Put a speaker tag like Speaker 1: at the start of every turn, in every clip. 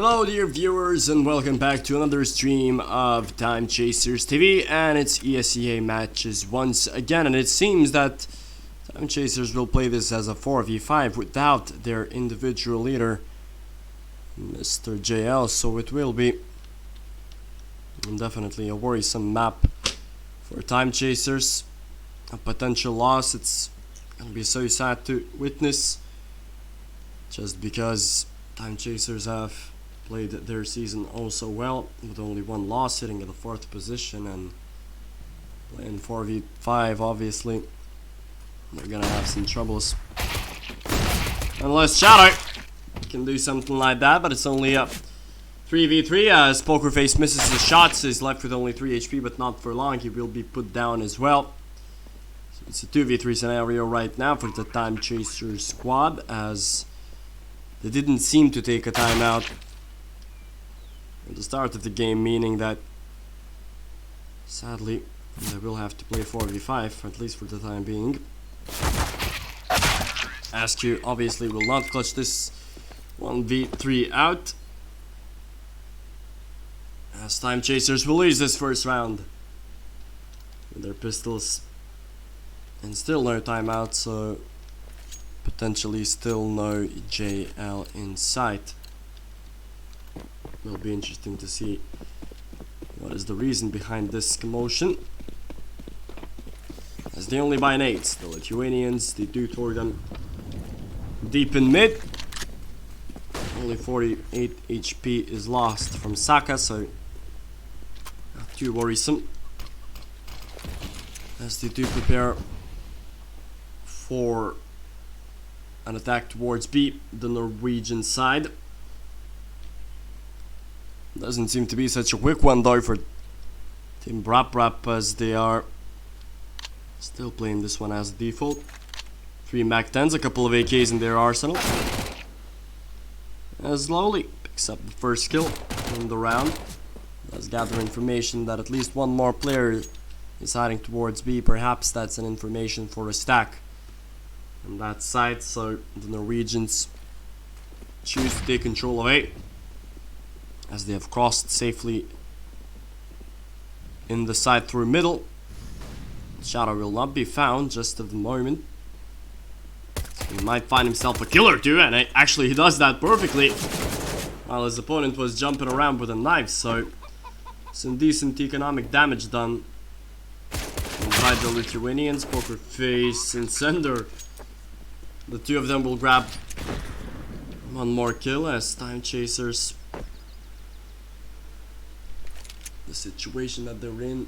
Speaker 1: Hello dear viewers and welcome back to another stream of Timechasers TV, and it's ESEA matches once again, and it seems that Timechasers will play this as a 4v5 without their individual leader Mr. JL, so it will be definitely a worrisome map for Timechasers. A potential loss. It's gonna be so sad to witness, just because Timechasers have played their season also well, with only one loss, sitting at the 4th position, and playing 4v5. Obviously they're gonna have some troubles unless Shadow can do something like that, but it's only a 3v3 as Pokerface misses the shots. He's left with only 3 HP, but not for long. He will be put down as well. So it's a 2v3 scenario right now for the Timechasers squad, as they didn't seem to take a timeout at the start of the game, meaning that sadly they will have to play 4v5, at least for the time being. SQ obviously will not clutch this 1v3 out, as Timechasers will lose this first round with their pistols, and still no timeout, so potentially still no JL in sight. Will be interesting to see what is the reason behind this commotion, as they only buy nades. The Lithuanians, they do toward them deep in mid. Only 48 HP is lost from Saka, so not too worrisome, as they do prepare for an attack towards B, the Norwegian side. Doesn't seem to be such a quick one though for Team BrapBrap, as they are still playing this one as default. 3 Mac-10s, a couple of AKs in their arsenal, as Lowly picks up the first kill in the round. Let's gather information that at least one more player is heading towards B. Perhaps that's an information for a stack on that side, so the Norwegians choose to take control of A, as they have crossed safely in the side through middle. Shadow will not be found just at the moment. He might find himself a kill or two, and actually he does that perfectly, while his opponent was jumping around with a knife, so some decent economic damage done by the Lithuanians. Pokerface and Sender, the two of them will grab one more kill, as Timechasers, the situation that they're in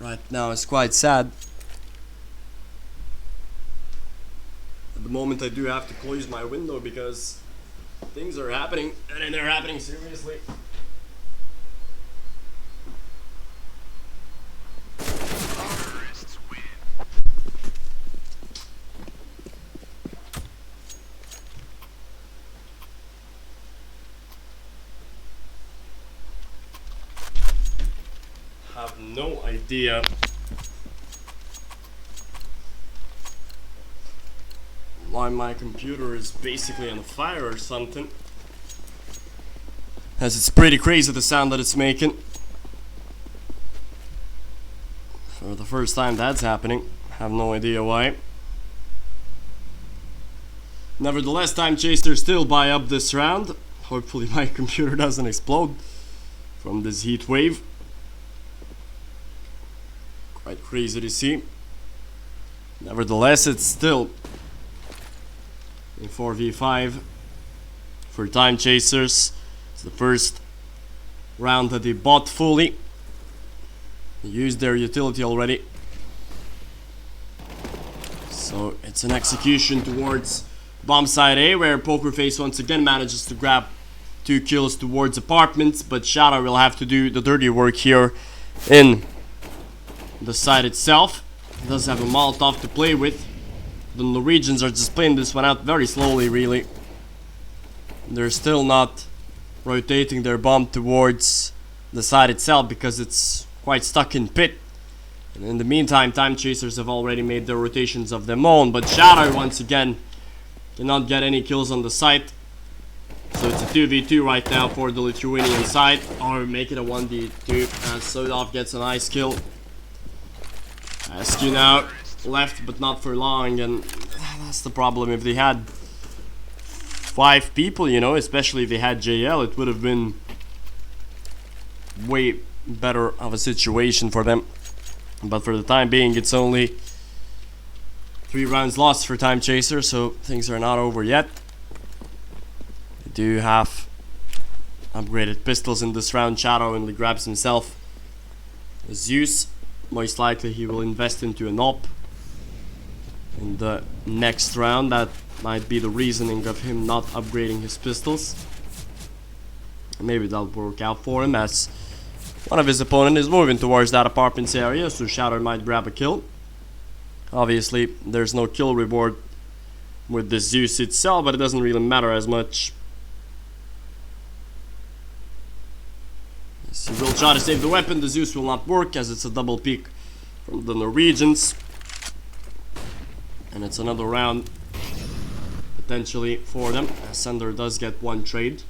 Speaker 1: right now is quite sad. At the moment I do have to close my window because things are happening, and they're happening seriously. Have no idea why my computer is basically on fire or something, as it's pretty crazy the sound that it's making. For the first time that's happening, have no idea why. Nevertheless, Timechasers still buy up this round. Hopefully my computer doesn't explode from this heat wave. Quite crazy to see. Nevertheless, it's still a 4v5 for Timechasers. It's the first round that they bought fully. They used their utility already, so it's an execution towards bomb side A, where Pokerface once again manages to grab 2 kills towards apartments, but Shadow will have to do the dirty work here in the side itself. He does have a Molotov to play with. The Norwegians are just playing this one out very slowly, really. They're still not rotating their bomb towards the side itself because it's quite stuck in pit. And in the meantime, Timechasers have already made their rotations of their own, but Shadow once again cannot get any kills on the site. So it's a 2v2 right now for the Lithuanian side, or make it a 1v2 as Sodov gets a nice kill. ESEA now left, but not for long, and that's the problem. If they had 5 people, you know, especially if they had JL, it would have been way better of a situation for them. But for the time being, it's only 3 rounds lost for Timechasers, so things are not over yet. They do have upgraded pistols in this round. Shadow only grabs himself a Zeus. Most likely he will invest into an op in the next round. That might be the reasoning of him not upgrading his pistols. Maybe that'll work out for him, as one of his opponents is moving towards that apartments area, so Shadow might grab a kill. Obviously, there's no kill reward with the Zeus itself, but it doesn't really matter as much. Yes, he will try to save the weapon. The Zeus will not work, as it's a double peek from the Norwegians. And it's another round potentially for them, as Sender does get 1 trade.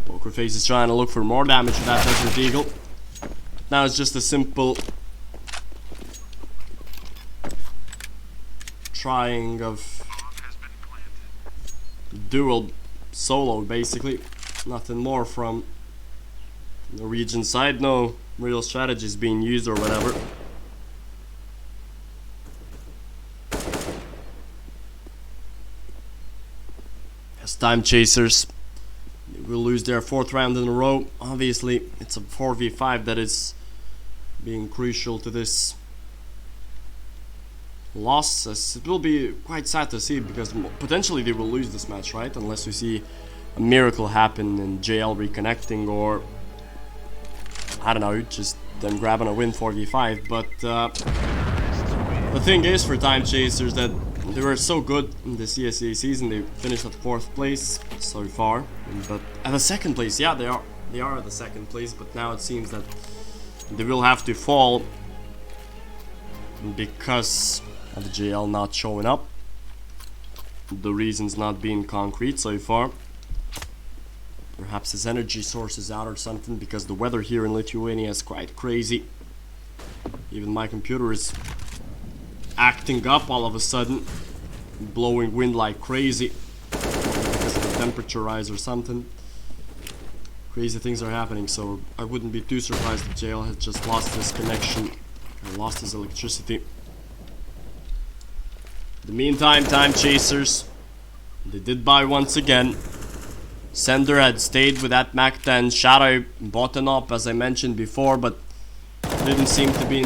Speaker 1: Pokerface is trying to look for more damage with that Desert Eagle. Now it's just a simple trying of dual solo, basically. Nothing more from the Norwegian side. No real strategies being used or whatever. As Timechasers, they will lose their 4th round in a row. Obviously, it's a 4v5 that is being crucial to this loss, as it will be quite sad to see, because potentially they will lose this match, right? Unless we see a miracle happen in JL reconnecting, or I don't know, just them grabbing a win 4v5. But the thing is for Timechasers that they were so good in this ESEA season. They finished at 4th place so far, but at the 2nd place, yeah, they are at the 2nd place, but now it seems that they will have to fall because of JL not showing up. The reasons not being concrete so far. Perhaps his energy source is out or something, because the weather here in Lithuania is quite crazy. Even my computer is acting up all of a sudden, blowing wind like crazy because of the temperature rise or something. Crazy things are happening, so I wouldn't be too surprised if JL has just lost his connection and lost his electricity. In the meantime, Timechasers, they did buy once again. Sender had stayed with that Mac 10. Shadow bought an op, as I mentioned before, but didn't seem to be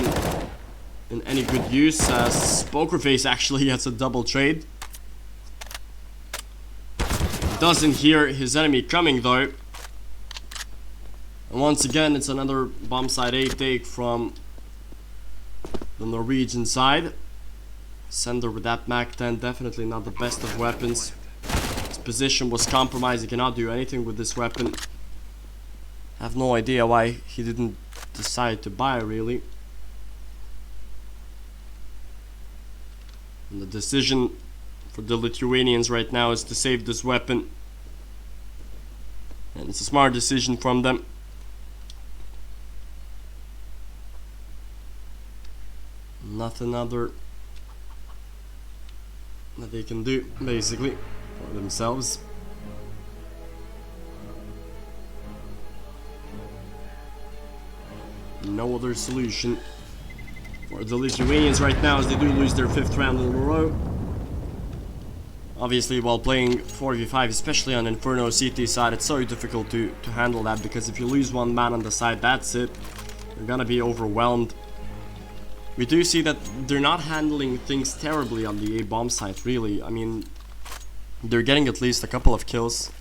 Speaker 1: in any good use, as Pokerface actually has a double trade. Doesn't hear his enemy coming though. And once again, it's another bomb side A take from the Norwegian side. Sender with that Mac 10, definitely not the best of weapons. His position was compromised. He cannot do anything with this weapon. I have no idea why he didn't decide to buy, really. And the decision for the Lithuanians right now is to save this weapon. And it's a smart decision from them. Nothing other that they can do, basically, for themselves. No other solution for the Lithuanians right now, as they do lose their 5th round in a row. Obviously, while playing 4v5, especially on Inferno CT side, it's so difficult to handle that, because if you lose one man on the side, that's it. You're gonna be overwhelmed. We do see that they're not handling things terribly on the A bomb site, really. I mean, they're getting at least a couple of kills.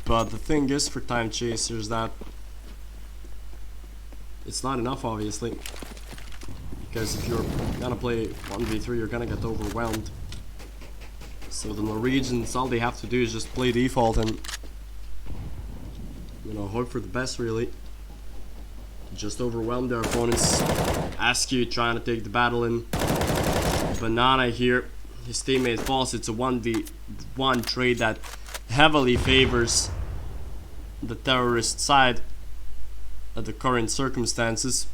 Speaker 1: But the thing is for Timechasers that it's not enough, obviously. Because if you're gonna play 1v3, you're gonna get overwhelmed. So the Norwegians, all they have to do is just play default and, you know, hope for the best, really. Just overwhelm their opponents. ESEA trying to take the battle in. Banana here. His teammate falls. It's a 1v1 trade that heavily favors the terrorist side at the current circumstances.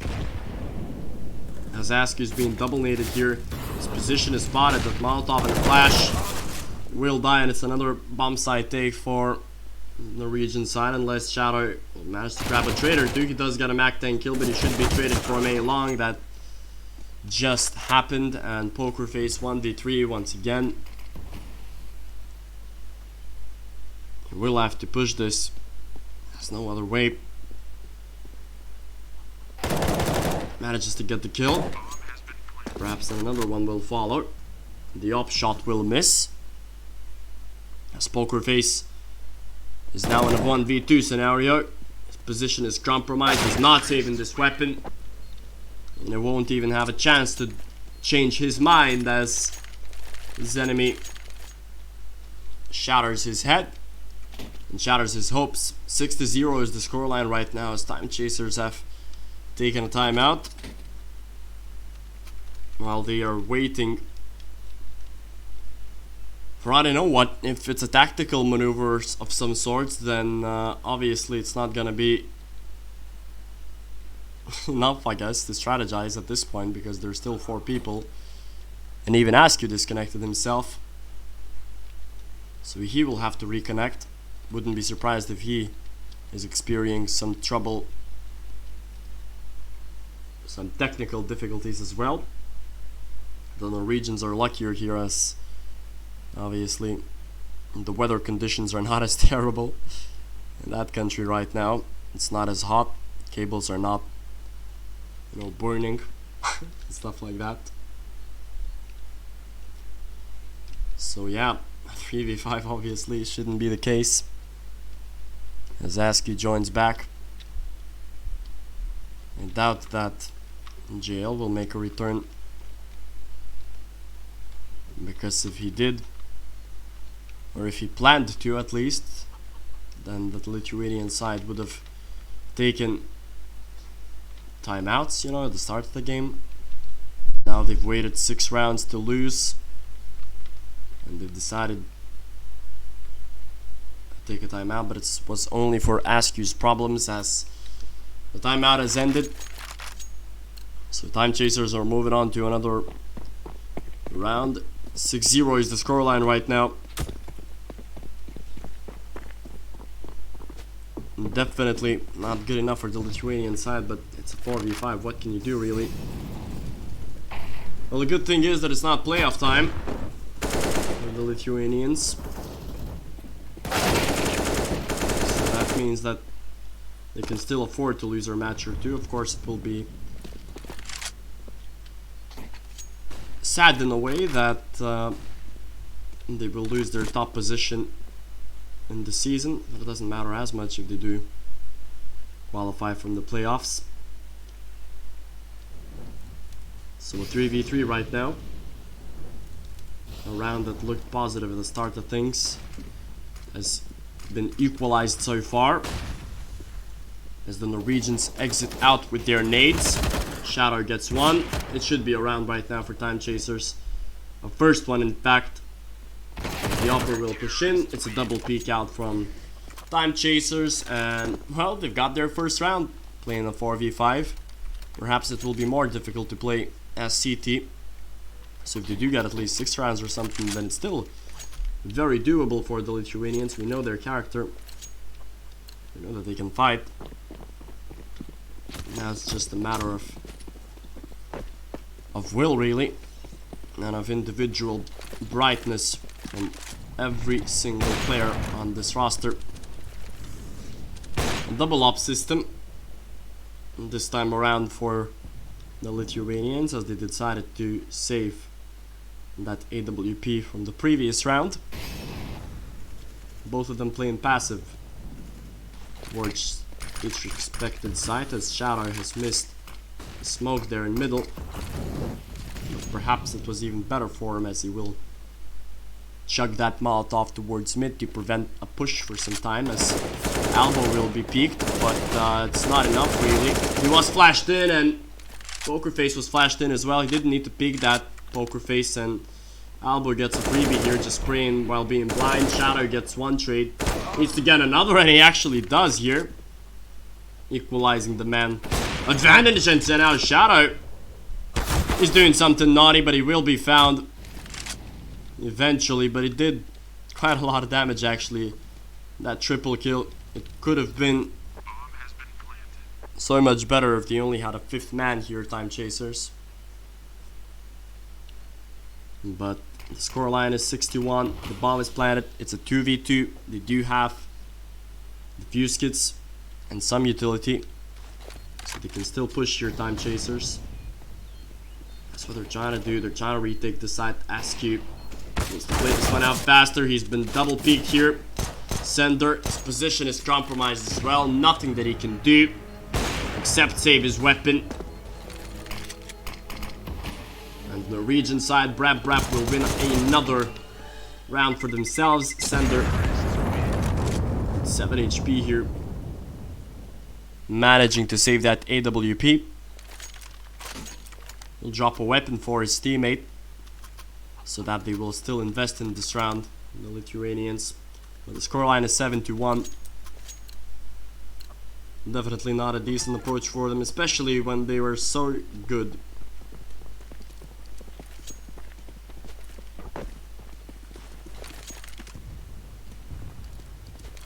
Speaker 1: As Askew is being double naded here, his position is spotted, that Molotov and a flash will die, and it's another bomb site take for the Norwegian side, unless Shadow managed to grab a trader. He does get a Mac 10 kill, but he should be traded for a long. That just happened, and Pokerface 1v3 once again. He will have to push this. There's no other way. Manages to get the kill. Perhaps then another one will follow. The op shot will miss, as Pokerface is now in a 1v2 scenario. His position is compromised. He's not saving this weapon, and it won't even have a chance to change his mind as his enemy shatters his head and shatters his hopes. 6-0 is the scoreline right now, as Timechasers have taken a timeout while they are waiting for, I don't know what. If it's a tactical maneuver of some sorts, then obviously it's not gonna be enough, I guess, to strategize at this point, because there's still 4 people, and even Askew disconnected himself, so he will have to reconnect. Wouldn't be surprised if he is experiencing some trouble, some technical difficulties as well. The Norwegians are luckier here, as obviously the weather conditions are not as terrible in that country right now. It's not as hot, cables are not, you know, burning stuff like that. So yeah, 3v5 obviously shouldn't be the case, as Askew joins back. I doubt that JL will make a return, because if he did, or if he planned to at least, then the Lithuanian side would have taken timeouts, you know, at the start of the game. Now they've waited 6 rounds to lose, and they've decided to take a timeout, but it was only for Askew's problems, as the timeout has ended. So Timechasers are moving on to another round. 6-0 is the scoreline right now. Definitely not good enough for the Lithuanian side, but it's a 4v5. What can you do, really? Well, the good thing is that it's not playoff time for the Lithuanians, so that means that they can still afford to lose their match or two. Of course, it will be sad in a way that they will lose their top position in the season, but it doesn't matter as much if they do qualify from the playoffs. So a 3v3 right now. A round that looked positive at the start of things has been equalized so far, as the Norwegians exit out with their nades. Shadow gets one. It should be a round right now for Timechasers. A first one, in fact. The upper will push in. It's a double peek out from Timechasers, and well, they've got their first round playing a 4v5. Perhaps it will be more difficult to play as CT. So if they do get at least 6 rounds or something, then it's still very doable for the Lithuanians. We know their character. We know that they can fight. Now it's just a matter of will, really, and of individual brightness from every single player on this roster. A double op system this time around for the Lithuanians, as they decided to save that AWP from the previous round. Both of them playing passive towards each expected site, as Shadow has missed the smoke there in middle. But perhaps it was even better for him, as he will chug that Molotov towards mid to prevent a push for some time, as Albo will be peeked, but it's not enough really. He was flashed in, and Pokerface was flashed in as well. He didn't need to peek that, Pokerface, and Albo gets a freebie here, just spraying while being blind. Shadow gets one trade. Needs to get another, and he actually does here. Equalizing the man advantage, and so now Shadow is doing something naughty, but he will be found eventually. But he did quite a lot of damage actually. That triple kill, it could have been so much better if they only had a fifth man here, Timechasers. But the scoreline is 61. The bomb is planted. It's a 2v2. They do have the fuse kits and some utility, so they can still push your Timechasers. That's what they're trying to do. They're trying to retake the site. Askew needs to play this one out faster. He's been double peaked here. Sender, his position is compromised as well. Nothing that he can do except save his weapon. And the Norwegian side, BrapBrap will win another round for themselves. Sender, 7 HP here, managing to save that AWP. He'll drop a weapon for his teammate so that they will still invest in this round, the Lithuanians. But the scoreline is 7-1. Definitely not a decent approach for them, especially when they were so good.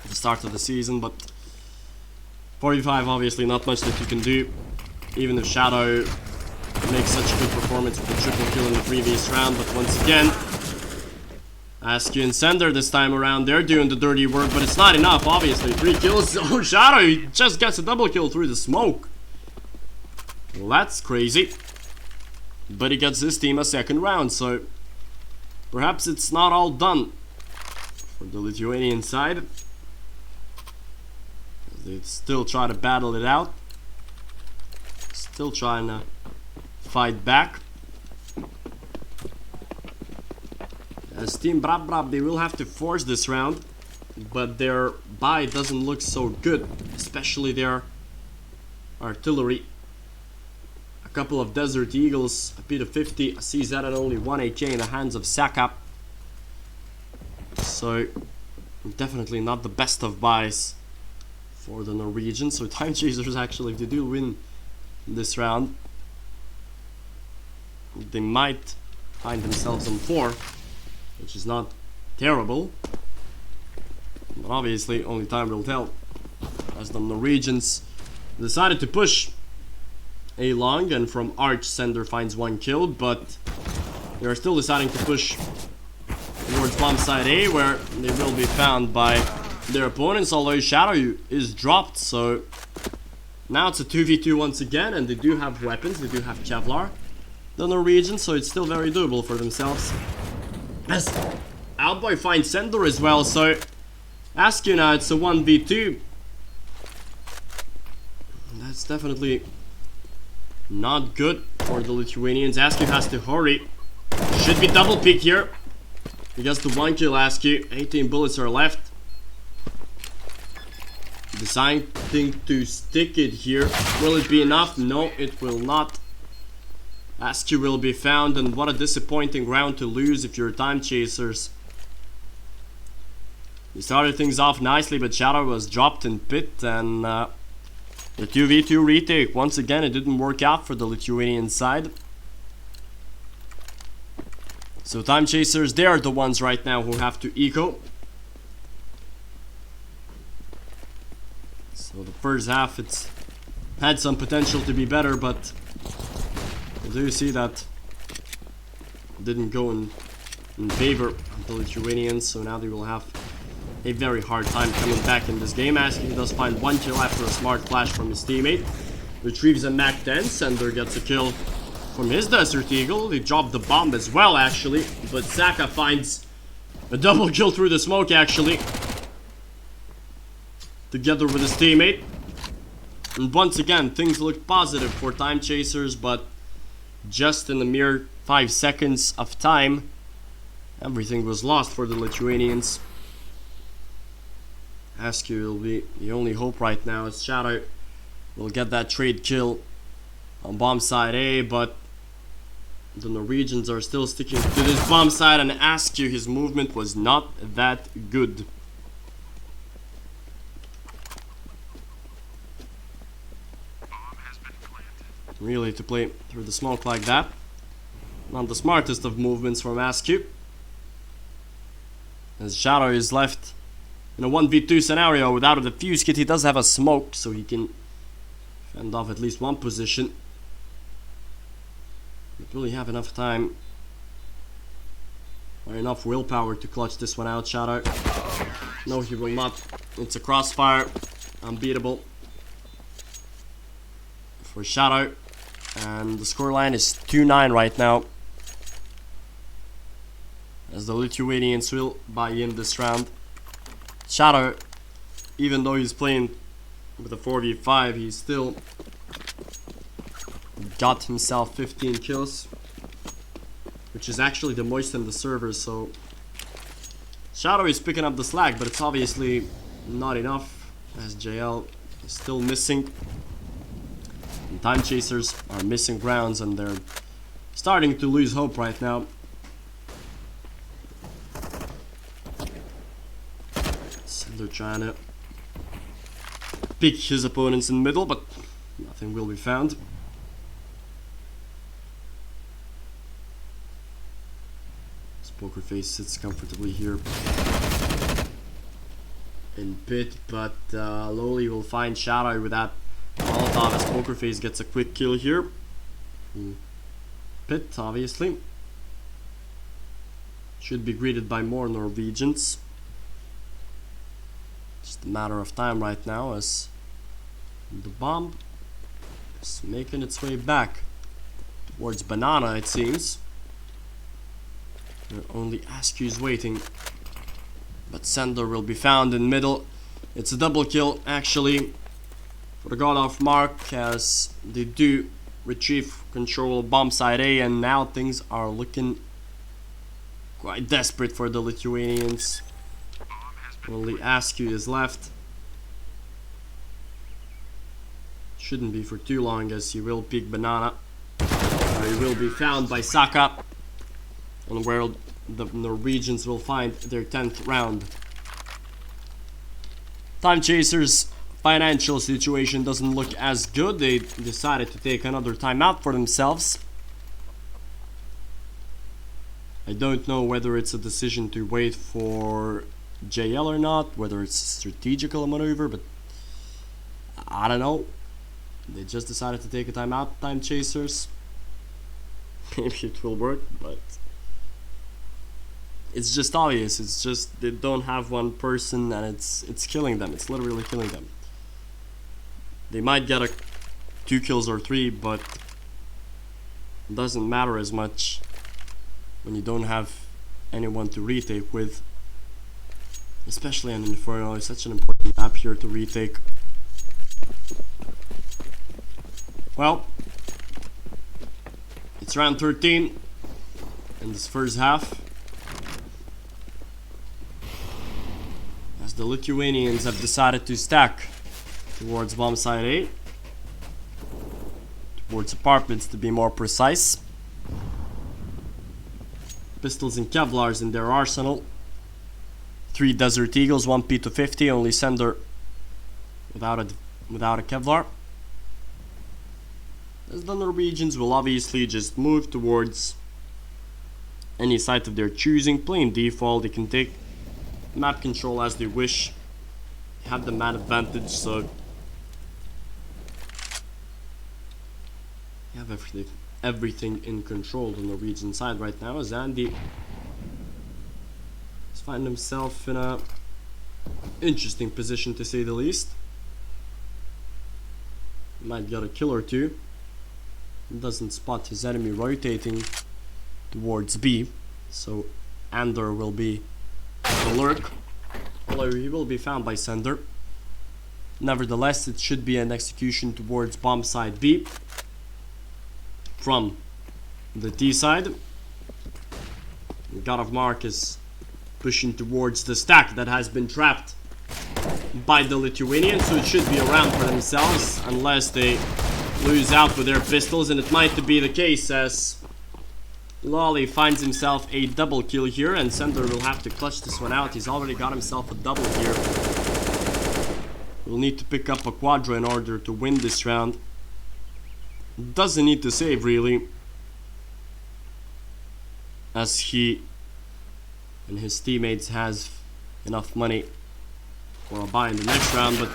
Speaker 1: At the start of the season, but 45 obviously not much that you can do, even if Shadow makes such a good performance with the triple kill in the previous round. But once again, Askew and Sender this time around, they're doing the dirty work, but it's not enough, obviously. 3 kills. Oh, Shadow, he just gets a double kill through the smoke. Well, that's crazy. But he gets his team a second round, so perhaps it's not all done for the Lithuanian side. They still try to battle it out. Still trying to fight back. As Team BrapBrap, they will have to force this round, but their buy doesn't look so good, especially their artillery. A couple of Desert Eagles, a P250, a CZ, and only 1 AK in the hands of Saka. So definitely not the best of buys for the Norwegians. So Timechasers, actually, if they do win this round, they might find themselves on 4, which is not terrible, but obviously only time will tell, as the Norwegians decided to push A long, and from Arch, Sender finds 1 kill, but they are still deciding to push towards bomb side A, where they will be found by their opponents, although Shadow is dropped. So now it's a 2v2 once again, and they do have weapons, they do have Kevlar, the Norwegians, so it's still very doable for themselves. As Outboy finds Sender as well, so Askew now, it's a 1v2. That's definitely not good for the Lithuanians. Askew has to hurry. Should be double peak here. He gets the 1 kill, Askew. 18 bullets are left. Deciding to stick it here. Will it be enough? No, it will not. Askew will be found, and what a disappointing round to lose if you're Timechasers. You started things off nicely, but Shadow was dropped in pit, and the 2v2 retake. Once again, it didn't work out for the Lithuanian side. So Timechasers, they are the ones right now who have to eco. So the first half, it's had some potential to be better, but I do see that it didn't go in favor of the Lithuanians, so now they will have a very hard time coming back in this game. Askew does find 1 kill after a smart flash from his teammate. Retrieves a Mac 10. Sender gets a kill from his Desert Eagle. They dropped the bomb as well, actually, but Saka finds a double kill through the smoke, actually, together with his teammate. And once again, things look positive for Timechasers, but just in a mere 5 seconds of time, everything was lost for the Lithuanians. Askew will be the only hope right now, as Shadow will get that trade kill on bomb side A, but The Norwegians are still sticking to this bomb site, and ask you, his movement was not that good. Really, to play through the smoke like that, not the smartest of movements from Askew. As Shadow is left in a 1v2 scenario without a defuse kit, he does have a smoke, so he can fend off at least one position. Don't really have enough time or enough willpower to clutch this one out, Shadow. No, he will not. It's a crossfire. Unbeatable for Shadow. And the scoreline is 2-9 right now, as the Lithuanians will buy in this round. Shadow, even though he's playing with a 4v5, he still got himself 15 kills, which is actually the most in the server, so Shadow is picking up the slack, but it's obviously not enough, as JL is still missing. And Timechasers are missing grounds, and they're starting to lose hope right now. They're trying to pick his opponents in the middle, but nothing will be found. Poker Face sits comfortably here in pit, but Loli will find Shadow with that Molotov, as Poker Face gets a quick kill here. Pit, obviously. Should be greeted by more Norwegians. Just a matter of time right now, as the bomb is making its way back towards Banana, it seems. Only Askew is waiting, but Sender will be found in middle. It's a double kill, actually, for the God of Mark, as they do retrieve control of bomb side A, and now things are looking quite desperate for the Lithuanians. Only Askew is left. Shouldn't be for too long, as he will pick Banana. He will be found by Saka, and where the Norwegians will find their 10th round. Timechasers' financial situation doesn't look as good. They decided to take another timeout for themselves. I don't know whether it's a decision to wait for JL or not, whether it's a strategical maneuver, but I don't know. They just decided to take a timeout, Timechasers. Maybe it will work, but it's just obvious. It's just they don't have one person, and it's killing them. It's literally killing them. They might get 2 kills or 3, but it doesn't matter as much when you don't have anyone to retake with. Especially on Inferno, it's such an important map here to retake. Well, it's round 13 in this first half, as the Lithuanians have decided to stack towards bomb site A, towards apartments to be more precise. Pistols and Kevlars in their arsenal. 3 Desert Eagles, 1 P250, only Sender without a Kevlar. As the Norwegians will obviously just move towards any site of their choosing, playing default. They can take map control as they wish. They have the man advantage, so they have everything in control on the Norwegian side right now, as Andy find himself in a interesting position, to say the least. Might get a kill or 2. Doesn't spot his enemy rotating towards B, so Ander will be the lurk, although he will be found by Sender. Nevertheless, it should be an execution towards bomb side B from the T side. God of Mark is pushing towards the stack that has been trapped by the Lithuanians, so it should be around for themselves unless they lose out with their pistols, and it might be the case, as Lolly finds himself a double kill here, and Sender will have to clutch this one out. He's already got himself a double here. We'll need to pick up a quadra in order to win this round. Doesn't need to save really, as he and his teammates has enough money for a buy in the next round, but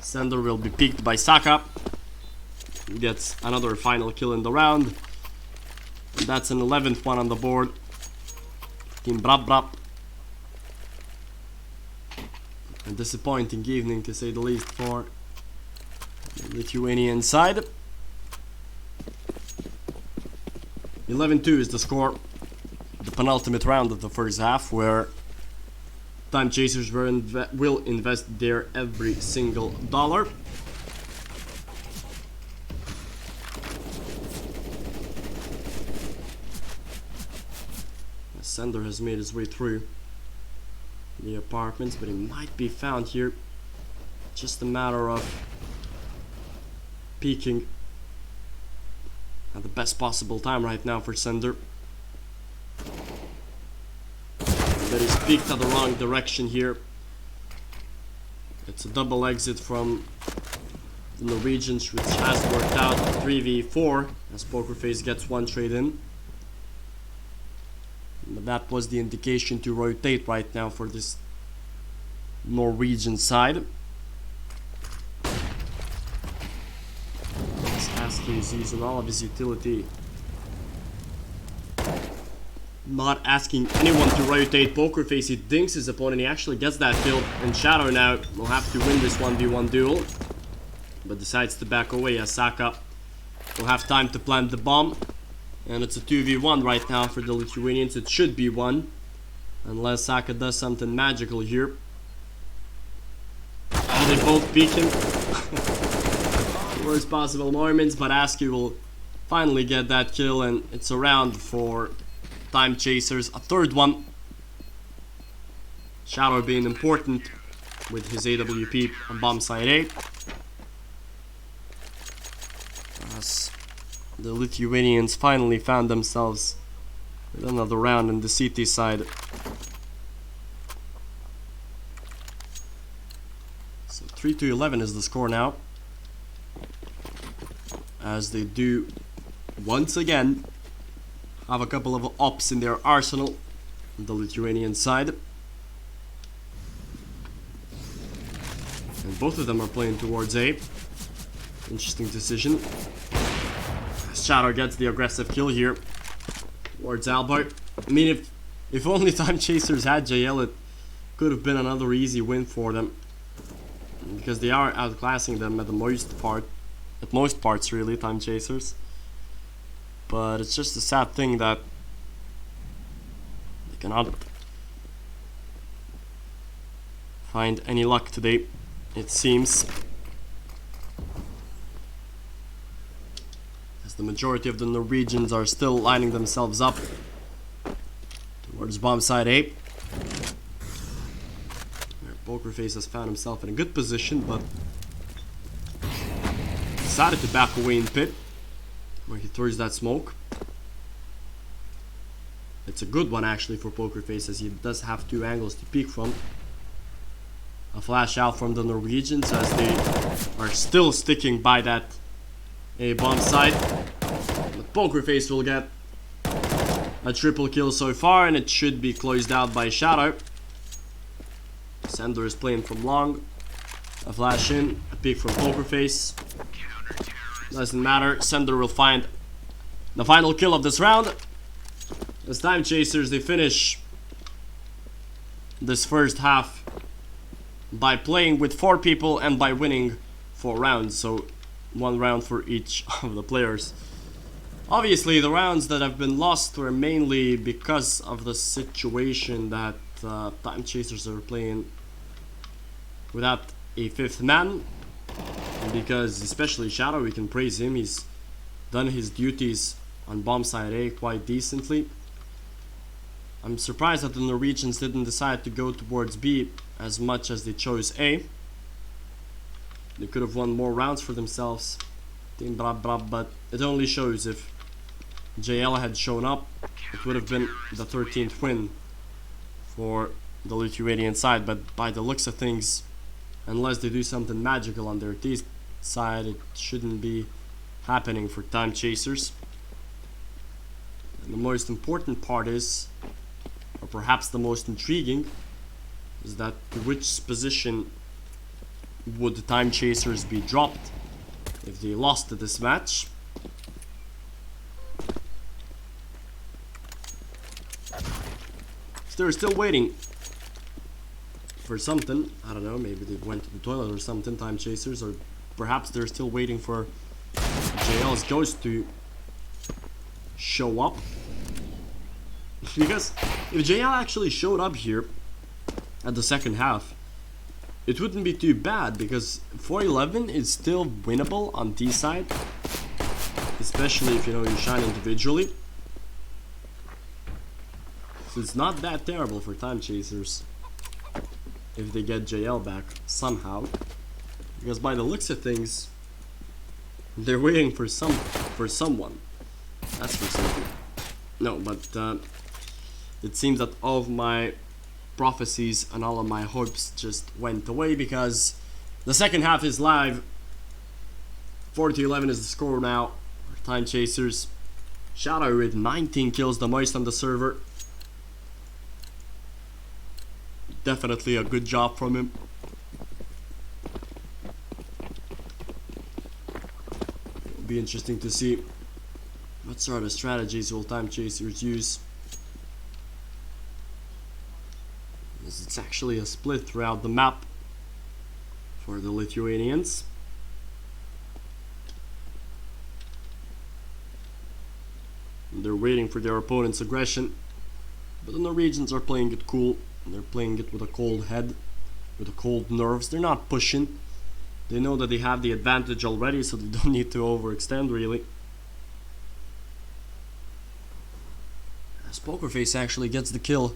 Speaker 1: Sender will be peaked by Saka. He gets another final kill in the round. And that's an 11th one on the board. Team BrapBrap. A disappointing evening to say the least for the Lithuanian side. 11-2 is the score. The penultimate round of the first half, where Timechasers will invest their every single dollar. Sender has made his way through the apartments, but he might be found here. Just a matter of peeking at the best possible time right now for Sender. But he's peeked at the wrong direction here. It's a double exit from the Norwegians, which has worked out 3v4 as Pokerface gets one trade in. But that was the indication to rotate right now for this Norwegian side. Asking is using all of his utility, not asking anyone to rotate Pokerface. He dinks his opponent. He actually gets that kill, and Shadow now will have to win this 1v1 duel, but decides to back away as Saka will have time to plant the bomb. And it's a 2v1 right now for the Lithuanians. It should be one, unless Saka does something magical here. Oh, they both peek him. Worst possible moments, but Aski will finally get that kill, and it's a round for Timechasers. A third one. Shadow being important with his AWP on bomb side A. As the Lithuanians finally found themselves with another round in the CT side. So 3-11 is the score now, as they do once again have a couple of ops in their arsenal on the Lithuanian side, and both of them are playing towards A. Interesting decision. Shadow gets the aggressive kill here towards Albert. I mean, if only Timechasers had JL, it could have been another easy win for them, because they are outclassing them at most parts really, Timechasers. But it's just a sad thing that they cannot find any luck today, it seems. The majority of the Norwegians are still lining themselves up towards bomb side A. Pokerface has found himself in a good position, but decided to back away in pit, where he throws that smoke. It's a good one actually for Pokerface, as he does have two angles to peek from. A flash out from the Norwegians, as they are still sticking by that A bomb side. But Pokerface will get a triple kill so far, and it should be closed out by Shadow. Sender is playing from long. A flash in, a peek from Pokerface. Doesn't matter. Sender will find the final kill of this round. As Timechasers, they finish this first half by playing with 4 people and by winning 4 rounds. So 1 round for each of the players. Obviously, the rounds that have been lost were mainly because of the situation that Timechasers are playing without a 5th man. And because especially Shadow, we can praise him. He's done his duties on bomb side A quite decently. I'm surprised that the Norwegians didn't decide to go towards B as much as they chose A. They could have won more rounds for themselves, Team BrapBrap, but it only shows if JL had shown up, it would have been the 13th win for the Lithuanian side, but by the looks of things, unless they do something magical on their T side, it shouldn't be happening for Timechasers. And the most important part is, or perhaps the most intriguing, is that to which position would the Timechasers be dropped if they lost this match. So they're still waiting for something. I don't know, maybe they went to the toilet or something, Timechasers, or perhaps they're still waiting for JL's ghost to show up. Because if JL actually showed up here at the second half, it wouldn't be too bad, because 4-11 is still winnable on T side, especially if you know you shine individually. So it's not that terrible for Timechasers if they get JL back somehow, because by the looks of things, they're waiting for someone. That's for certain. No, but it seems that all of my prophecies and all of my hopes just went away, because the second half is live. 4-11 is the score now for Timechasers. Shadow with 19 kills, the most on the server. Definitely a good job from him. It'll be interesting to see what sort of strategies will Timechasers use. It's actually a split throughout the map for the Lithuanians. And they're waiting for their opponent's aggression, but the Norwegians are playing it cool. They're playing it with a cold head, with a cold nerves. They're not pushing. They know that they have the advantage already, so they don't need to overextend really. As Pokerface actually gets the kill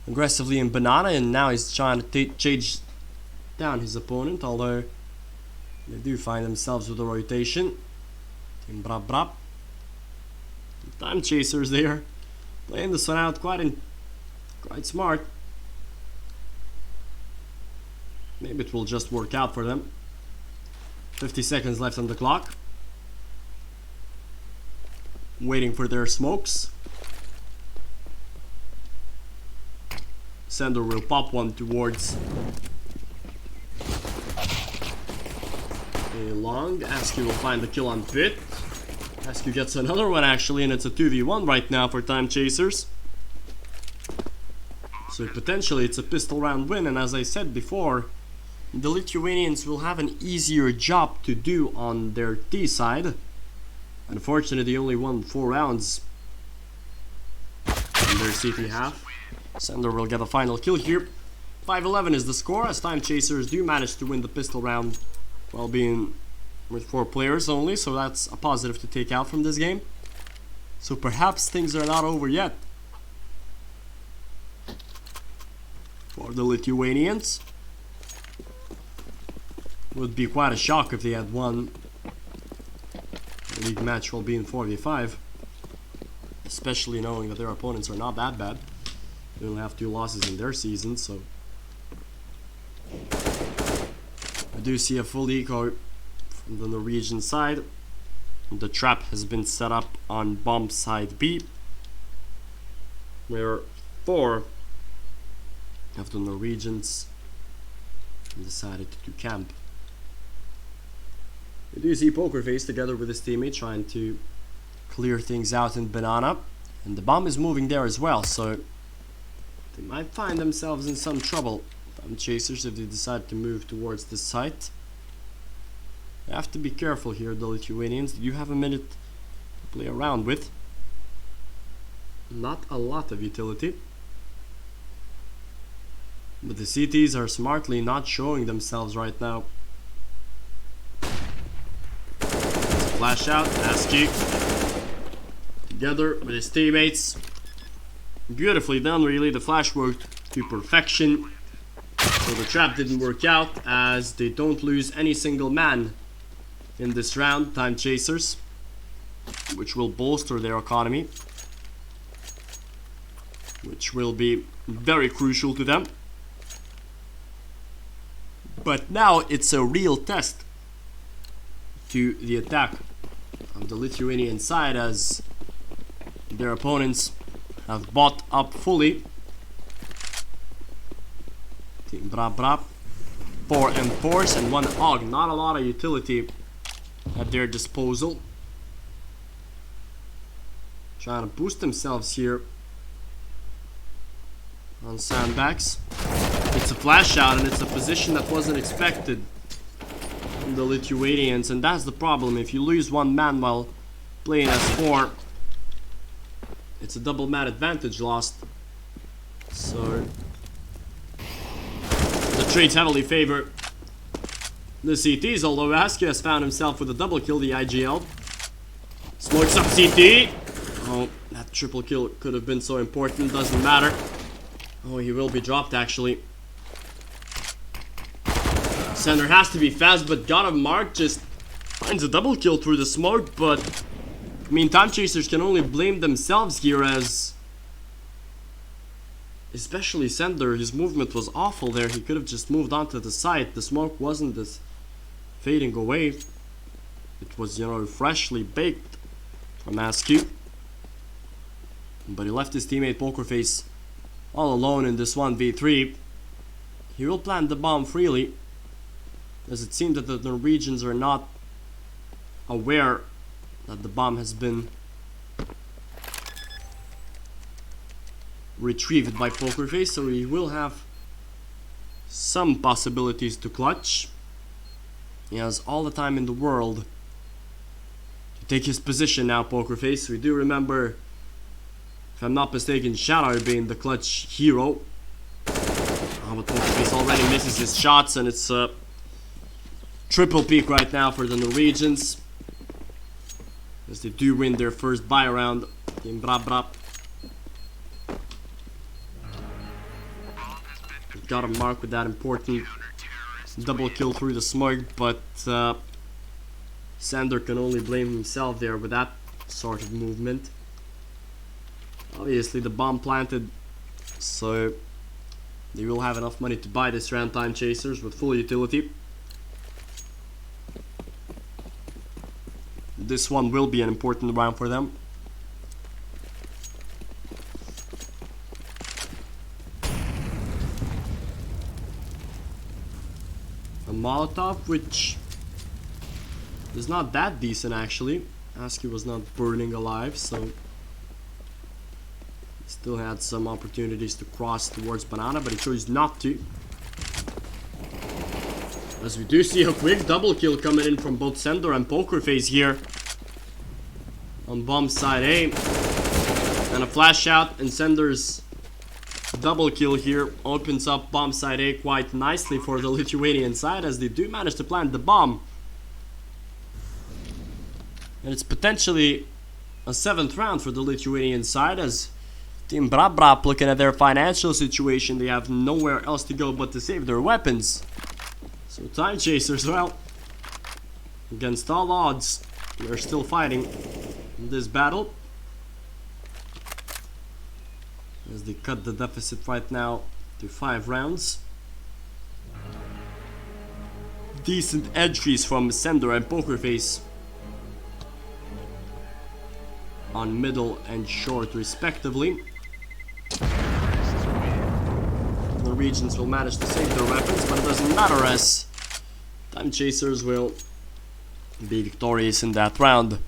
Speaker 1: aggressively in Banana, and now he's trying to chase down his opponent, although they do find themselves with a rotation. Team BrapBrap. Timechasers there, playing this one out quite smart. Maybe it will just work out for them. 50 seconds left on the clock. Waiting for their smokes. Sender will pop one towards a long. Askew will find the kill on Pit. Askew gets another one actually, and it's a 2v1 right now for Timechasers. So potentially it's a pistol round win, and as I said before, the Lithuanians will have an easier job to do on their T side. Unfortunately, they only won 4 rounds in their CT half. Sender will get a final kill here. 5-11 is the score, as Timechasers do manage to win the pistol round while being with 4 players only, so that's a positive to take out from this game. So perhaps things are not over yet for the Lithuanians. Would be quite a shock if they had won the league match while being 4v5, especially knowing that their opponents are not that bad. They only have 2 losses in their season, so I do see a full eco from the Norwegian side. The trap has been set up on bomb side B, where 4 of the Norwegians decided to camp. We do see Pokerface together with his teammate trying to clear things out in Banana, and the bomb is moving there as well, so they might find themselves in some trouble, Timechasers, if they decide to move towards this site. They have to be careful here, the Lithuanians. You have a minute to play around with. Not a lot of utility, but the CTs are smartly not showing themselves right now. Flash out, Askew together with his teammates. Beautifully done, really. The flash worked to perfection. So the trap didn't work out, as they don't lose any single man in this round, Timechasers. which will bolster their economy, which will be very crucial to them. But now it's a real test to the attack of the Lithuanian side, as their opponents have bought up fully. Team BrapBrap, 4 M4s and 1 AUG. Not a lot of utility at their disposal. Trying to boost themselves here on sandbags. It's a flash out, and it's a position that wasn't expected from the Lithuanians, and that's the problem. If you lose one man while playing as 4, it's a double man advantage lost. So the trades heavily favor the CTs, although Askew has found himself with a double kill, the IGL. Smokes up CT. Oh, that triple kill could have been so important, doesn't matter. Oh, he will be dropped actually. Sender has to be fast, but God of Mark just finds a double kill through the smoke. But I mean, Timechasers can only blame themselves here, as especially Sender, his movement was awful there. He could have just moved onto the side. The smoke wasn't this fading away. It was, you know, freshly baked from Askew. But he left his teammate Pokerface all alone in this 1v3. He will plant the bomb freely, as it seems that the Norwegians are not aware that the bomb has been retrieved by Pokerface, so he will have some possibilities to clutch. He has all the time in the world to take his position now, Pokerface. We do remember, if I'm not mistaken, Shadow being the clutch hero. Oh, but Pokerface already misses his shots, and it's a triple peak right now for the Norwegians, as they do win their first buy round in BrapBrap. Got a mark with that important double kill through the smoke, but Sander can only blame himself there with that sort of movement. Obviously the bomb planted, so they will have enough money to buy this round, Timechasers, with full utility. This one will be an important round for them. A Molotov, which is not that decent actually. Askew was not burning alive, so he still had some opportunities to cross towards Banana, but he chose not to. As we do see a quick double kill coming in from both Sender and Pokerface here on bomb side A, and a flash out, and Sender's double kill here opens up bomb side A quite nicely for the Lithuanian side, as they do manage to plant the bomb. And it's potentially a 7th round for the Lithuanian side, as Team BrapBrap, looking at their financial situation, they have nowhere else to go but to save their weapons. So Timechasers, well, against all odds, they're still fighting in this battle, as they cut the deficit right now to 5 rounds. Decent entries from Sender and Pokerface on middle and short respectively. The Norwegians will manage to save their weapons, but it doesn't matter, as Timechasers will be victorious in that round.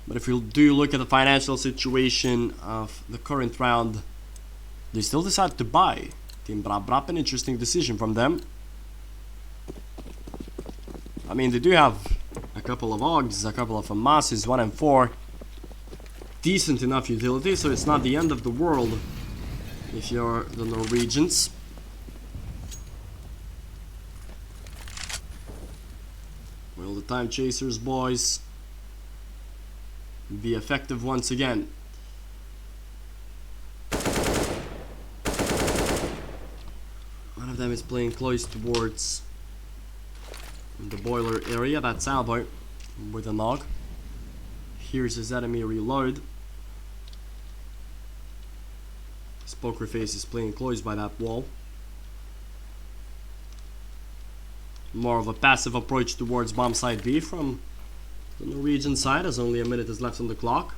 Speaker 1: But if you do look at the financial situation of the current round, they still decide to buy. Team BrapBrap, an interesting decision from them. I mean, they do have a couple of AUGs, a couple of FAMASs, 1 and 4. Decent enough utility, so it's not the end of the world if you're the Norwegians. Will the Timechasers boys be effective once again? One of them is playing close towards the boiler area. That's Albo with a AUG. hears his enemy reload. His poker face is playing close by that wall. More of a passive approach towards bomb side B from the Norwegian side, as only a minute is left on the clock.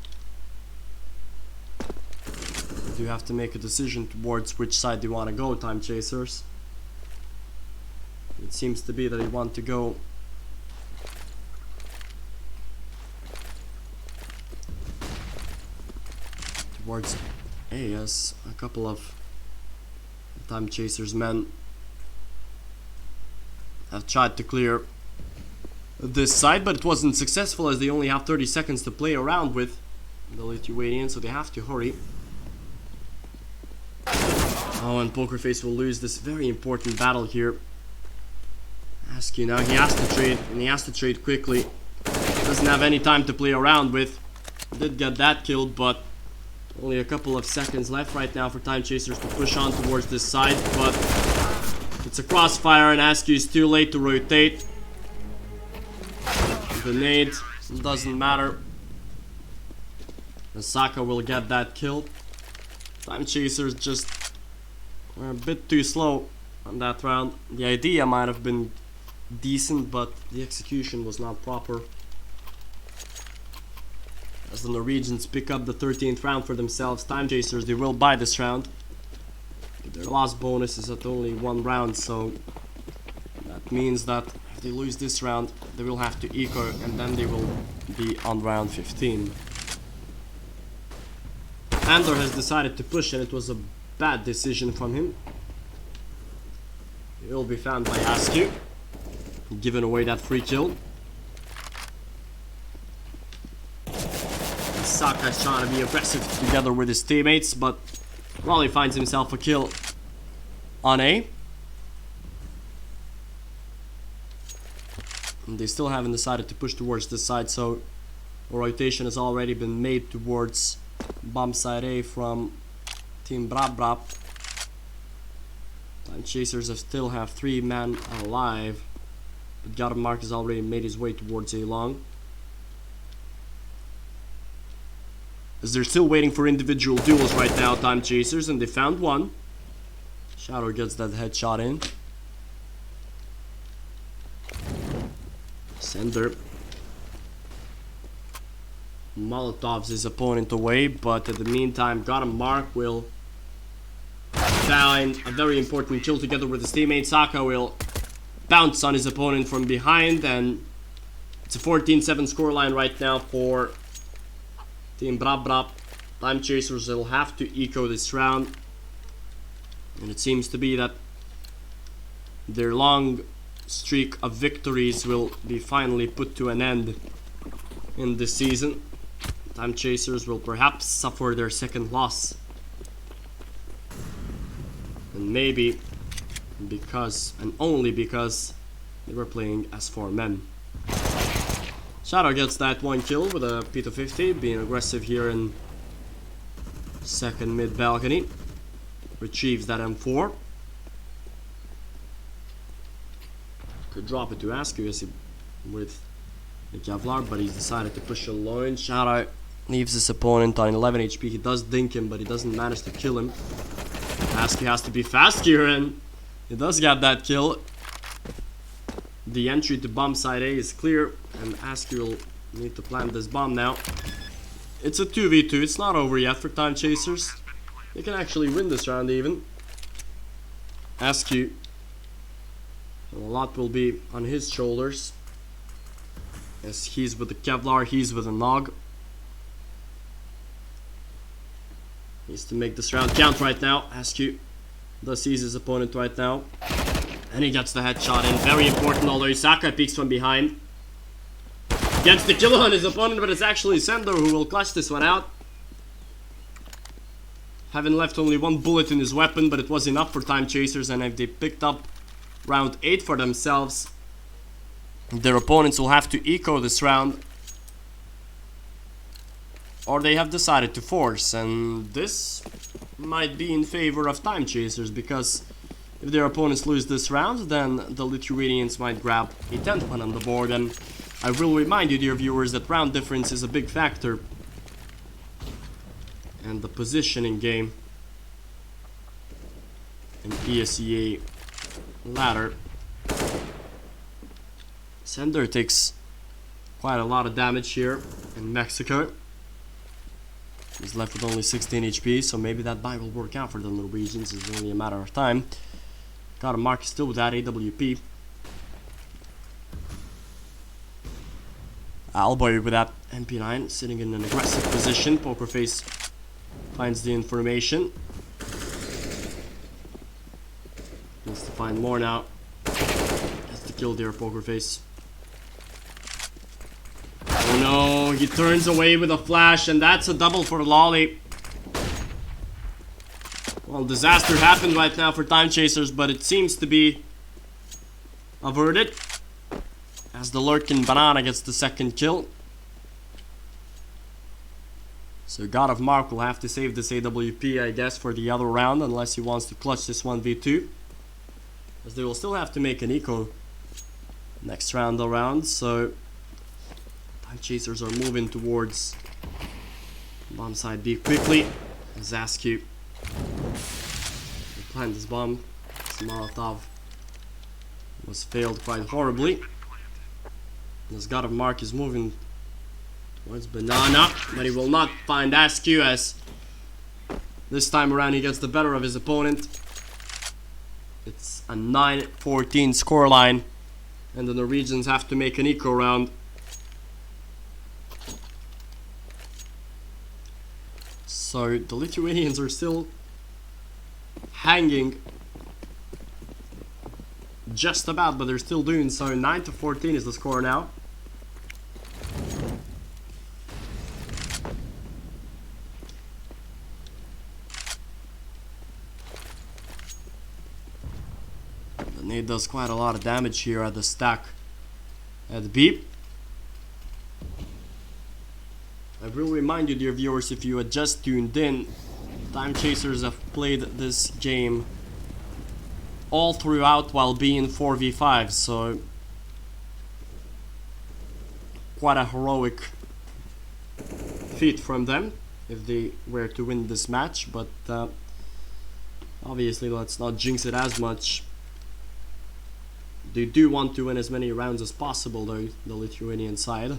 Speaker 1: You have to make a decision towards which side they want to go, Timechasers. It seems to be that they want to go towards A, as a couple of Timechasers men have tried to clear this side, but it wasn't successful, as they only have 30 seconds to play around with the Lithuanians, so they have to hurry. Oh, and Pokerface will lose this very important battle here. Askew now, he has to trade, and he has to trade quickly. Doesn't have any time to play around with. Did get that killed, but only a couple of seconds left right now for Timechasers to push on towards this side, but it's a crossfire and Askew is too late to rotate. The nade doesn't matter. Saka will get that kill. Timechasers just were a bit too slow on that round. The idea might have been decent, but the execution was not proper. As the Norwegians pick up the 13th round for themselves, Timechasers, they will buy this round. But their last bonus is at only 1 round, so that means that if they lose this round, they will have to eco, and then they will be on round 15. Andor has decided to push, and it was a bad decision from him. He will be found by Askew, giving away that free kill. Saka is trying to be aggressive together with his teammates, but Raleigh finds himself a kill on A. And they still haven't decided to push towards this side, so a rotation has already been made towards bomb side A from Team BrapBrap. Timechasers still have 3 men alive, but Garmark has already made his way towards A long. As they're still waiting for individual duels right now, Timechasers, and they found one. Shadow gets that headshot in. Sender Molotovs his opponent away, but in the meantime, Garmark will find a very important kill together with his teammate. Saka will bounce on his opponent from behind, and it's a 14-7 scoreline right now for Team BrapBrap. Timechasers will have to eco this round, and it seems to be that their long streak of victories will be finally put to an end in this season. Timechasers will perhaps suffer their second loss, and maybe because, and only because, they were playing as 4 men. Shadow gets that 1 kill with a P250, being aggressive here in second mid balcony. Retrieves that M4. Could drop it to Askew with the Kevlar, but he's decided to push alone. Shadow leaves his opponent on 11 HP. He does dink him, but he doesn't manage to kill him. Askew has to be fast here, and he does get that kill. The entry to bomb side A is clear, and Askew will need to plant this bomb now. It's a 2v2, it's not over yet for Timechasers. They can actually win this round even. Askew, a lot will be on his shoulders, as he's with the Kevlar, he's with a Nog. Needs to make this round count right now. Askew does seize his opponent right now, and he gets the headshot in. Very important, although Saka peeks from behind. Gets the kill on his opponent, but it's actually Sender who will clutch this one out. Having left only 1 bullet in his weapon, but it was enough for Timechasers, and if they picked up round 8 for themselves, their opponents will have to eco this round, or they have decided to force, and this might be in favor of Timechasers, because if their opponents lose this round, then the Lithuanians might grab a 10th one on the board, and I will remind you, dear viewers, that round difference is a big factor. And the positioning game in ESEA ladder. Sender takes quite a lot of damage here in Mexico. He's left with only 16 HP, so maybe that buy will work out for the Norwegians. It's only a matter of time. Got a mark still with that AWP. Alboy with that MP9 sitting in an aggressive position. Pokerface finds the information. Needs to find more now. Has to kill there, Pokerface. Oh no, he turns away with a flash, and that's a double for Lolly. Well, disaster happened right now for Timechasers, but it seems to be averted. As the lurking Banana gets the second kill. So God of Mark will have to save this AWP, I guess, for the other round, unless he wants to clutch this 1v2. As they will still have to make an eco next round around, so Timechasers are moving towards bomb side B quickly. Zascu will plant this bomb. This Molotov was failed quite horribly. This God of Mark is moving towards Banana, but he will not find Askew, as this time around he gets the better of his opponent. It's a 9-14 scoreline, and the Norwegians have to make an eco round. So the Lithuanians are still hanging just about, but they're still doing so. 9-14 is the score now. The nade does quite a lot of damage here at the stack at B. I will remind you, dear viewers, if you had just tuned in, Timechasers have played this game all throughout while being 4v5, so quite a heroic feat from them if they were to win this match, but obviously let's not jinx it as much. They do want to win as many rounds as possible, though, the Lithuanian side,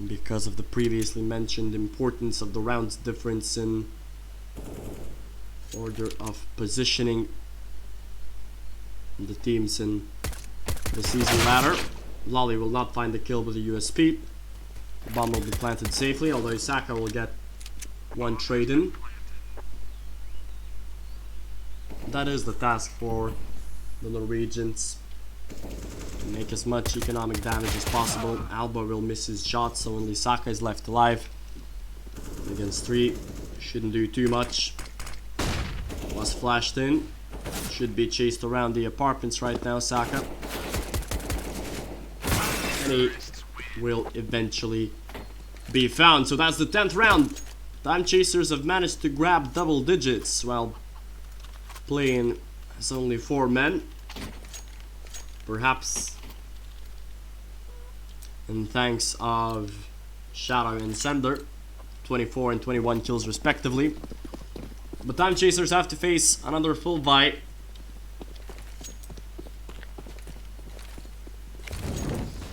Speaker 1: because of the previously mentioned importance of the rounds difference in order of positioning the teams in the season ladder. Lolly will not find the kill with the USP. The bomb will be planted safely, although Saka will get one trade in. That is the task for the Norwegians, to make as much economic damage as possible. Alba will miss his shot, so only Saka is left alive. Against 3, shouldn't do too much. Was flashed in. Should be chased around the apartments right now, Saka. And he will eventually be found. So that's the 10th round. Timechasers have managed to grab double digits while playing as only 4 men. Perhaps in thanks of Shadow and Sender, 24 and 21 kills respectively. But Timechasers have to face another full buy.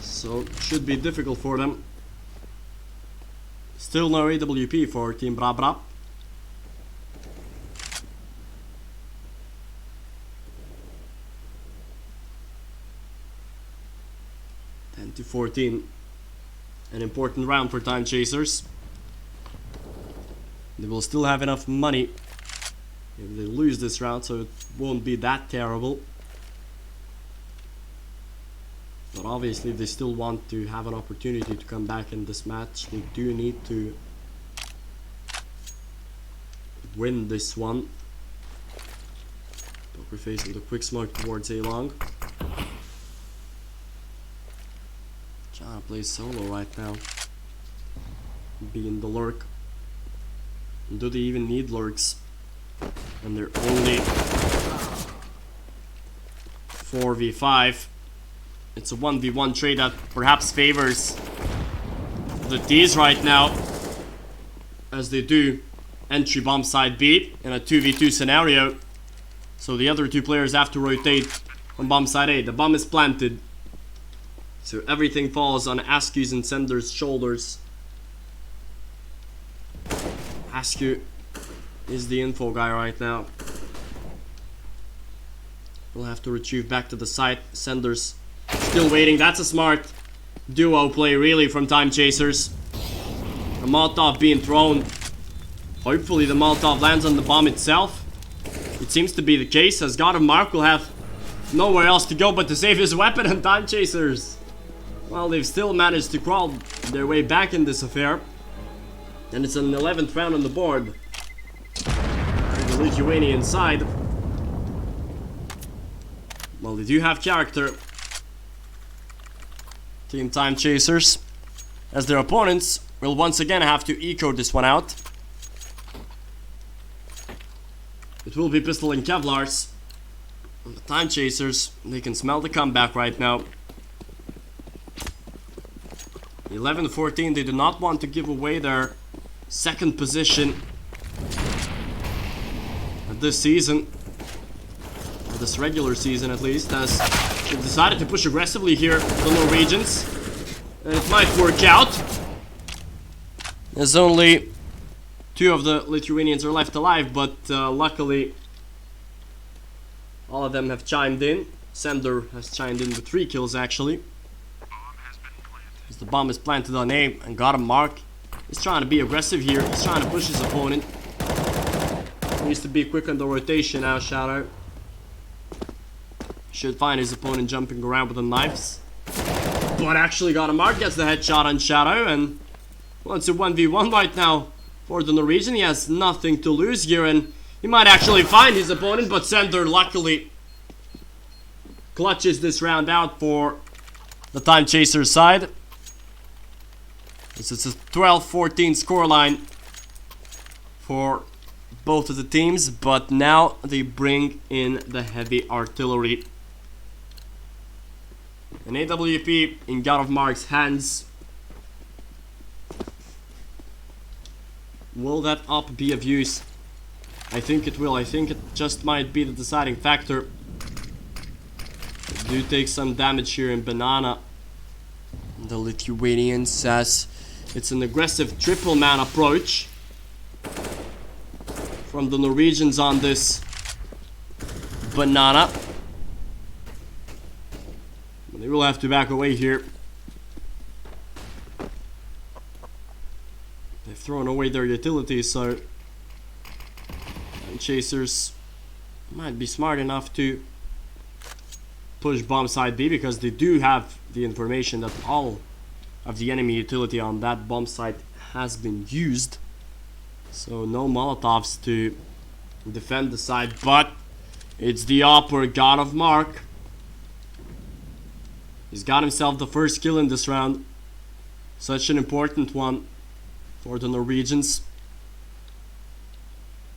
Speaker 1: So should be difficult for them. Still no AWP for Team BrapBrap. To 14, an important round for Timechasers. They will still have enough money if they lose this round, so it won't be that terrible. But obviously, if they still want to have an opportunity to come back in this match, they do need to win this one. Pokerface with a quick smoke towards A long. Trying to play solo right now. Be in the lurk. Do they even need lurks? And they're only 4v5. It's a 1v1 trade that perhaps favors the D's right now, as they do entry bomb side B in a 2v2 scenario. So the other two players have to rotate on bomb side A. The bomb is planted, so everything falls on Askew's and Sender's shoulders. Askew is the info guy right now. We'll have to retrieve back to the site. Sender's still waiting. That's a smart duo play, really, from Timechasers. A Molotov being thrown. Hopefully the Molotov lands on the bomb itself. It seems to be the case, as God of Mark will have nowhere else to go but to save his weapon, and Timechasers, well, they've still managed to crawl their way back in this affair. And it's an 11th round on the board. The Lithuanian side, well, they do have character. Team Timechasers, as their opponents will once again have to eco this one out. It will be pistol and Kevlars. And the Timechasers, they can smell the comeback right now. 11-14, they do not want to give away their second position at this season, or this regular season at least, as they've decided to push aggressively here, the Norwegians, and it might work out. There's only 2 of the Lithuanians are left alive, but luckily all of them have chimed in. Sender has chimed in with 3 kills actually. As the bomb is planted on A, and got a mark. He's trying to be aggressive here. He's trying to push his opponent. He needs to be quick on the rotation now, Shadow. Should find his opponent jumping around with the knives. But actually got a mark, gets the headshot on Shadow, and well, it's a 1v1 right now for the Norwegian. He has nothing to lose here, and he might actually find his opponent, but Sender luckily clutches this round out for the Timechasers side. It's a 12-14 scoreline for both of the teams, but now they bring in the heavy artillery. An AWP in God of Mark's hands. Will that up be of use? I think it will. I think it just might be the deciding factor. They do take some damage here in Banana. The Lithuanians says it's an aggressive triple man approach from the Norwegians on this Banana. They will have to back away here. They've thrown away their utilities, so Chasers might be smart enough to push bomb side B, because they do have the information that all of the enemy utility on that bomb site has been used. So no Molotovs to defend the side, but it's the upper God of Mark. He's got himself the first kill in this round. Such an important one for the Norwegians.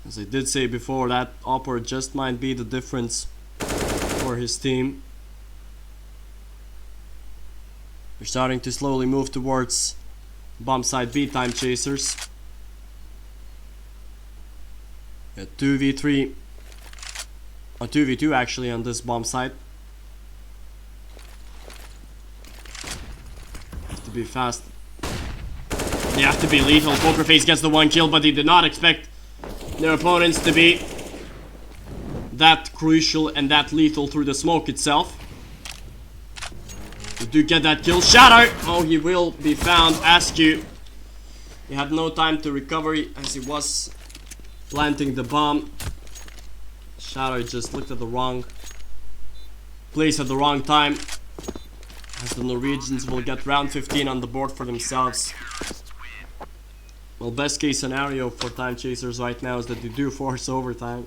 Speaker 1: As I did say before, that upper just might be the difference for his team. We're starting to slowly move towards bomb side B, Timechasers. A 2v3, or 2v2 actually on this bomb site. Have to be fast. They have to be lethal. Pokerface gets the 1 kill, but he did not expect their opponents to be that crucial and that lethal through the smoke itself. They do get that kill. Shadow! Oh, he will be found. Askew. He had no time to recover as he was planting the bomb. Shadow just looked at the wrong place at the wrong time, as the Norwegians will get round 15 on the board for themselves. Well, best case scenario for Timechasers right now is that they do force overtime.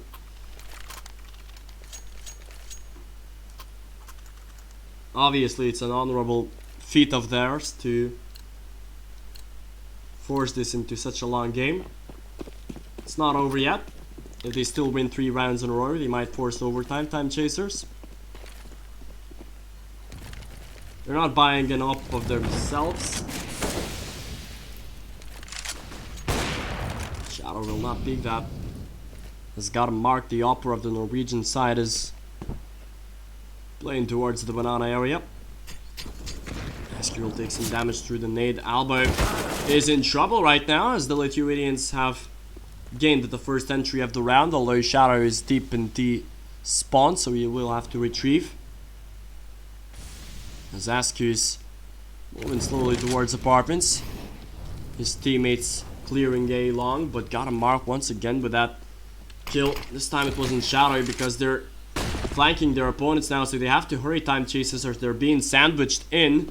Speaker 1: Obviously, it's an honorable feat of theirs to force this into such a long game. It's not over yet. If they still win 3 rounds in a row, they might force overtime, Timechasers. They're not buying an op of themselves. Shadow will not peek that. Has got to mark the opera of the Norwegian side is playing towards the banana area. Askew will take some damage through the nade. Alba is in trouble right now as the Lithuanians have gained the first entry of the round, although Shadow is deep in T spawn, so he will have to retrieve. As Askew is moving slowly towards apartments. His teammates clearing A long, but got a mark once again with that kill. This time it wasn't Shadow because they're flanking their opponents now, so they have to hurry Timechasers or they're being sandwiched in.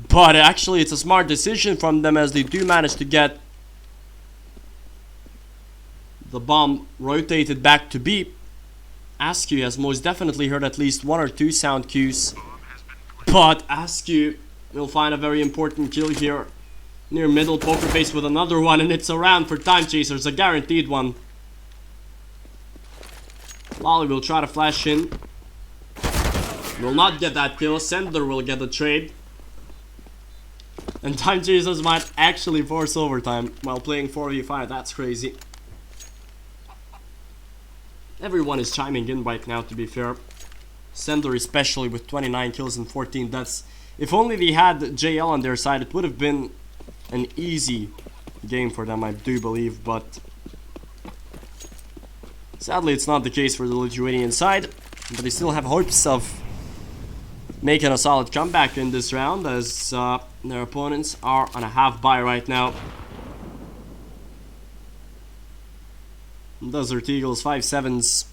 Speaker 1: But actually it's a smart decision from them as they do manage to get the bomb rotated back to B. Askew has most definitely heard at least 1 or 2 sound cues. But Askew will find a very important kill here. Near middle, poker face with another one, and it's a round for Timechasers, a guaranteed one. Lolly will try to flash in. Will not get that kill. Sender will get the trade. And Timechasers might actually force overtime while playing 4v5. That's crazy. Everyone is chiming in right now, to be fair. Sender especially with 29 kills and 14 deaths. If only they had JL on their side, it would have been an easy game for them, I do believe, but sadly it's not the case for the Lithuanian side. But they still have hopes of making a solid comeback in this round as their opponents are on a half buy right now. Desert Eagles 5-7s,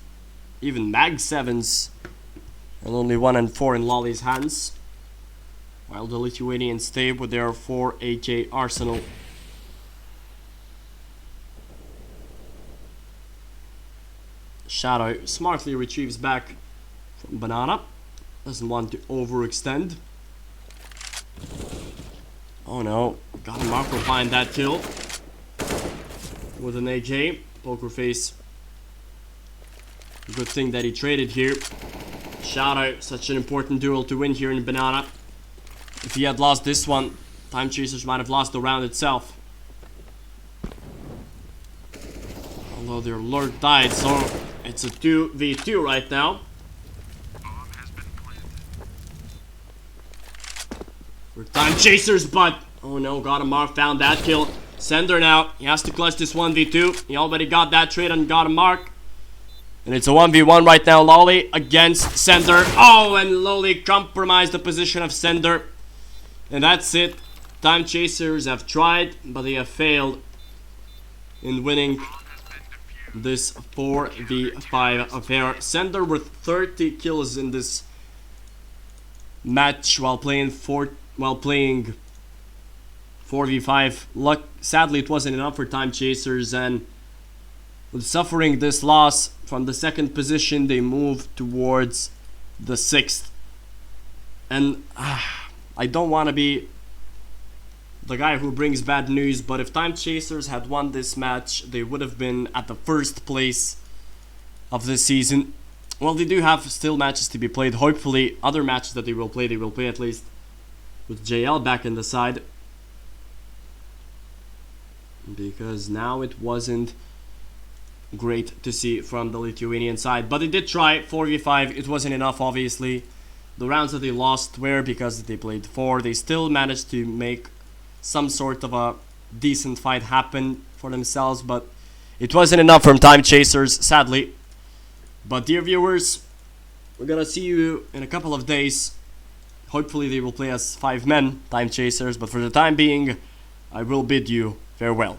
Speaker 1: even Mag 7s, and only 1 and 4 in Lolly's hands, while the Lithuanians stay with their 4 AK arsenal. Shadow smartly retrieves back from Banana, doesn't want to overextend. Oh no, got Mark will find that kill with an AK. Poker face. Good thing that he traded here. Shadow, such an important duel to win here in Banana. If he had lost this one, Timechasers might have lost the round itself. Although their lord died, so it's a 2v2 right now. For Timechasers, but oh no, Mark found that kill. Sender now, he has to clutch this 1v2. He already got that trade and got a mark. And it's a 1v1 right now, Lolly against Sender. Oh, and Lolly compromised the position of Sender. And that's it. Timechasers have tried, but they have failed in winning this 4v5 affair. Sender with 30 kills in this match while playing 4v5. Sadly, it wasn't enough for Timechasers, and with suffering this loss from the 2nd position, they moved towards the 6th. And I don't want to be the guy who brings bad news, but if Timechasers had won this match, they would have been at the 1st place of this season. Well, they do have still matches to be played. Hopefully, other matches that they will play at least with JL back in the side. Because now it wasn't great to see from the Lithuanian side. But they did try 4v5. It wasn't enough, obviously. The rounds that they lost were because they played 4. They still managed to make some sort of a decent fight happen for themselves. But it wasn't enough from Timechasers, sadly. But dear viewers, we're gonna see you in a couple of days. Hopefully they will play as 5 men, Timechasers. But for the time being, I will bid you farewell.